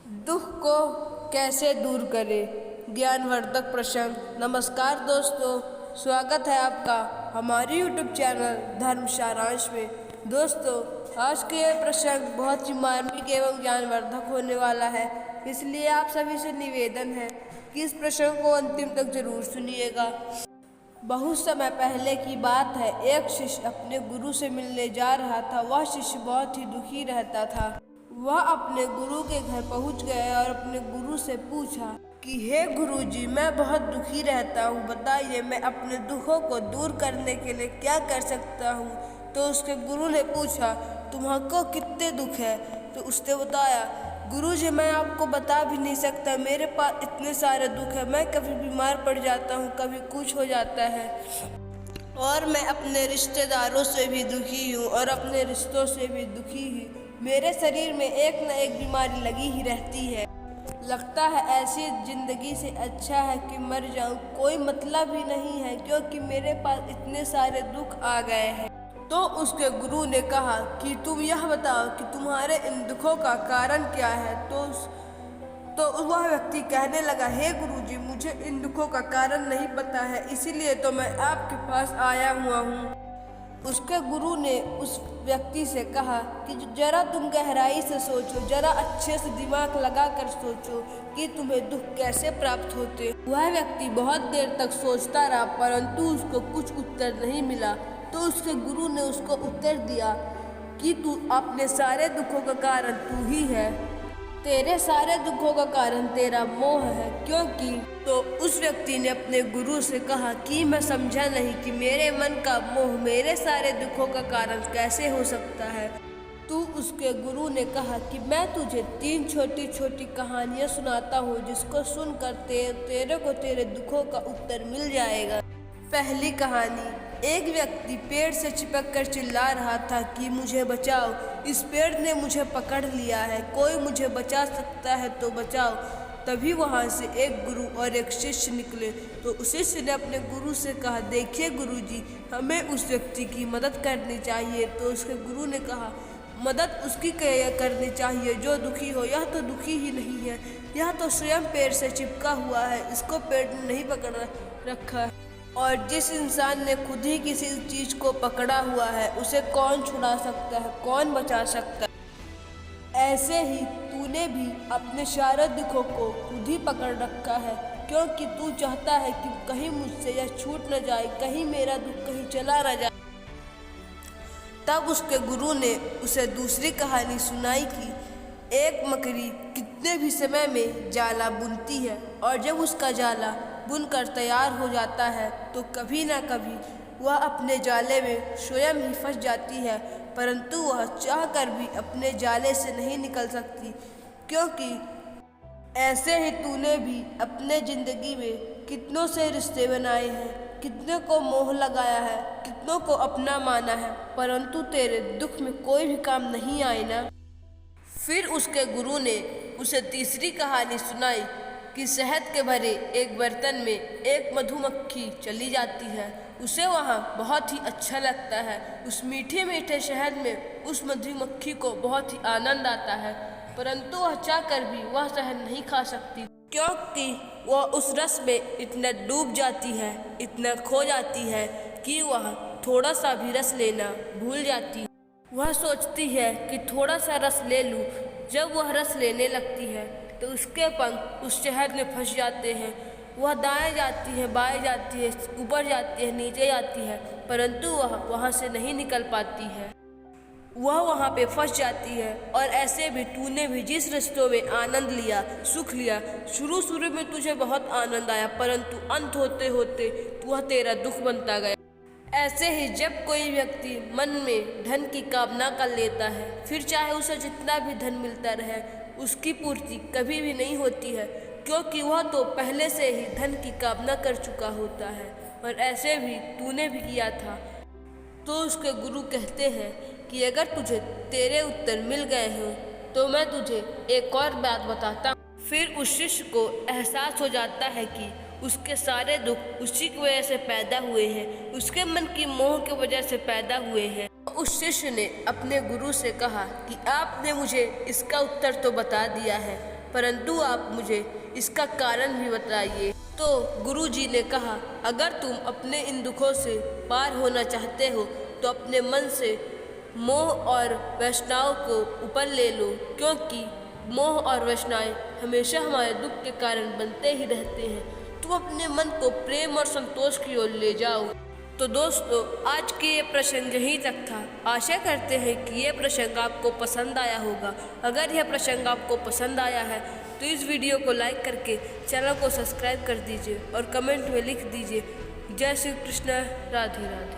दुख को कैसे दूर करें? ज्ञानवर्धक प्रसंग। नमस्कार दोस्तों, स्वागत है आपका हमारे YouTube चैनल धर्म सारांश में। दोस्तों, आज के यह प्रसंग बहुत ही मार्मिक एवं ज्ञानवर्धक होने वाला है, इसलिए आप सभी से निवेदन है कि इस प्रसंग को अंतिम तक जरूर सुनिएगा। बहुत समय पहले की बात है, एक शिष्य अपने गुरु से मिलने जा रहा था। वह शिष्य बहुत ही दुखी रहता था। वह अपने गुरु के घर पहुंच गया और अपने गुरु से पूछा कि हे गुरुजी, मैं बहुत दुखी रहता हूँ, बताइए मैं अपने दुखों को दूर करने के लिए क्या कर सकता हूँ। तो उसके गुरु ने पूछा, तुम्हारे कितने दुख है? तो उसने बताया, गुरुजी मैं आपको बता भी नहीं सकता, मेरे पास इतने सारे दुख है। मैं कभी बीमार पड़ जाता हूँ, कभी कुछ हो जाता है, और मैं अपने रिश्तेदारों से भी दुखी हूँ और अपने रिश्तों से भी दुखी हूँ। मेरे शरीर में एक न एक बीमारी लगी ही रहती है। लगता है ऐसी जिंदगी से अच्छा है कि मर जाऊं, कोई मतलब ही नहीं है, क्योंकि मेरे पास इतने सारे दुख आ गए हैं। तो उसके गुरु ने कहा कि तुम यह बताओ कि तुम्हारे इन दुखों का कारण क्या है। तो वह व्यक्ति कहने लगा, हे गुरुजी, मुझे इन दुखों का कारण नहीं पता है, इसीलिए तो मैं आपके पास आया हुआ हूँ। उसके गुरु ने उस व्यक्ति से कहा कि जरा तुम गहराई से सोचो, जरा अच्छे से दिमाग लगा कर सोचो कि तुम्हें दुख कैसे प्राप्त होते। वह व्यक्ति बहुत देर तक सोचता रहा, परंतु उसको कुछ उत्तर नहीं मिला। तो उसके गुरु ने उसको उत्तर दिया कि तू अपने सारे दुखों का कारण तू ही है, तेरे सारे दुखों का कारण तेरा मोह है। क्योंकि तो उस व्यक्ति ने अपने गुरु से कहा कि मैं समझा नहीं कि मेरे मन का मोह मेरे सारे दुखों का कारण कैसे हो सकता है। तो उसके गुरु ने कहा कि मैं तुझे 3 छोटी छोटी कहानियां सुनाता हूँ, जिसको सुनकर तेरे को तेरे दुखों का उत्तर मिल जाएगा। पहली कहानी, एक व्यक्ति पेड़ से चिपक कर चिल्ला रहा था कि मुझे बचाओ, इस पेड़ ने मुझे पकड़ लिया है, कोई मुझे बचा सकता है तो बचाओ। तभी वहाँ से एक गुरु और एक शिष्य निकले। तो उस शिष्य ने अपने गुरु से कहा, देखिए गुरुजी, हमें उस व्यक्ति की मदद करनी चाहिए। तो उसके गुरु ने कहा, मदद उसकी करनी चाहिए जो दुखी हो। यह तो दुखी ही नहीं है, यह तो स्वयं पेड़ से चिपका हुआ है, इसको पेड़ ने नहीं पकड़ रखा है। और जिस इंसान ने खुद ही किसी चीज को पकड़ा हुआ है, उसे कौन छुड़ा सकता है, कौन बचा सकता है। ऐसे ही तूने भी अपने सारे दुखों को खुद ही पकड़ रखा है, क्योंकि तू चाहता है कि कहीं मुझसे यह छूट न जाए, कहीं मेरा दुख कहीं चला न जाए। तब उसके गुरु ने उसे दूसरी कहानी सुनाई कि एक मकड़ी कितने भी समय में जाला बुनती है, और जब उसका जाला बुनकर तैयार हो जाता है तो कभी ना कभी वह अपने जाले में स्वयं ही फंस जाती है, परंतु वह चाहकर भी अपने जाले से नहीं निकल सकती। क्योंकि ऐसे ही तूने भी अपने जिंदगी में कितनों से रिश्ते बनाए हैं, कितने को मोह लगाया है, कितनों को अपना माना है, परंतु तेरे दुख में कोई भी काम नहीं आए ना। फिर उसके गुरु ने उसे तीसरी कहानी सुनाई कि शहद के भरे एक बर्तन में एक मधुमक्खी चली जाती है। उसे वहाँ बहुत ही अच्छा लगता है। उस मीठे मीठे शहद में उस मधुमक्खी को बहुत ही आनंद आता है, परंतु वह चाहकर भी वह शहद नहीं खा सकती, क्योंकि वह उस रस में इतना डूब जाती है, इतना खो जाती है कि वह थोड़ा सा भी रस लेना भूल जाती है। वह सोचती है कि थोड़ा सा रस ले लूं। जब वह रस लेने लगती है तो उसके पंख उस शहद में फंस जाते हैं। वह दाएं जाती है, बाएं जाती है, ऊपर जाती है, नीचे जाती है, परंतु वह वहाँ से नहीं निकल पाती है। वह वहाँ पे फंस जाती है। और ऐसे भी तूने भी जिस रिश्तों में आनंद लिया, सुख लिया, शुरू में तुझे बहुत आनंद आया, परंतु अंत होते होते वह तेरा दुख बनता गया। ऐसे ही जब कोई व्यक्ति मन में धन की कामना कर लेता है, फिर चाहे उसे जितना भी धन मिलता रहे, उसकी पूर्ति कभी भी नहीं होती है, क्योंकि वह तो पहले से ही धन की कामना कर चुका होता है। और ऐसे भी तूने भी किया था। तो उसके गुरु कहते हैं कि अगर तुझे तेरे उत्तर मिल गए हों तो मैं तुझे एक और बात बताता हूँ। फिर उस शिष्य को एहसास हो जाता है कि उसके सारे दुख उसी की वजह से पैदा हुए हैं, उसके मन की मोह की वजह से पैदा हुए हैं। उस शिष्य ने अपने गुरु से कहा कि आपने मुझे इसका उत्तर तो बता दिया है, परंतु आप मुझे इसका कारण भी बताइए। तो गुरुजी ने कहा, अगर तुम अपने इन दुखों से पार होना चाहते हो तो अपने मन से मोह और वासनाओं को ऊपर ले लो, क्योंकि मोह और वासनाएं हमेशा हमारे दुख के कारण बनते ही रहते हैं। तुम अपने मन को प्रेम और संतोष की ओर ले जाओ। तो दोस्तों, आज के ये प्रसंग यहीं तक था। आशा करते हैं कि ये प्रसंग आपको पसंद आया होगा। अगर यह प्रसंग आपको पसंद आया है तो इस वीडियो को लाइक करके चैनल को सब्सक्राइब कर दीजिए और कमेंट में लिख दीजिए, जय श्री कृष्ण, राधे राधे।